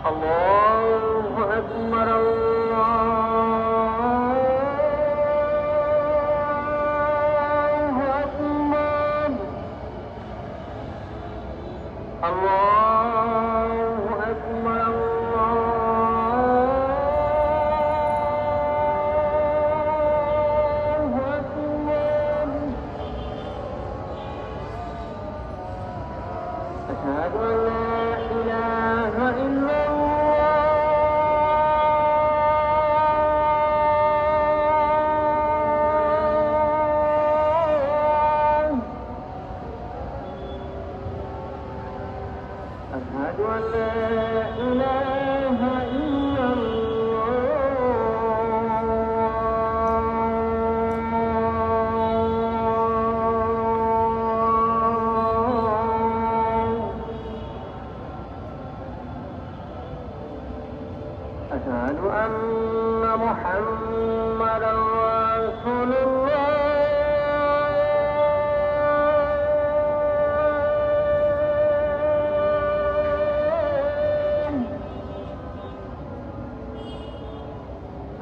الله أكبر الله أكبر الله أكبر الله أكبر أشهد أن لا إله إلا الله أشهد أن لا إله إلا الله أشهد أن محمدا رسول الله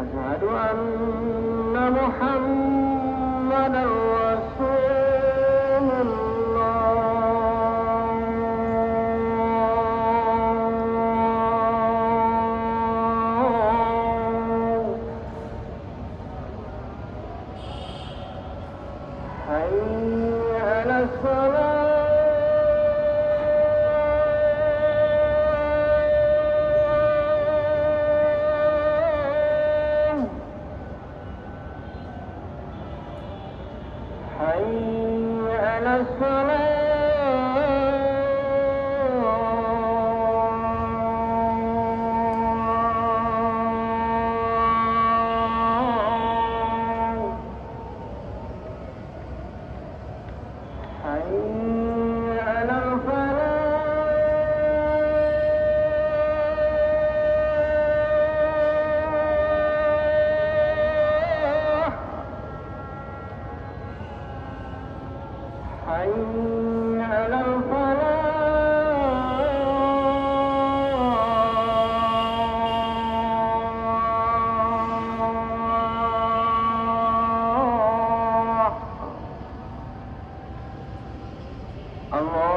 أشهد أن محمدا رسول الله حي على الصلاة حي على الصلاة حي على الفلاح حي على الفلاح الله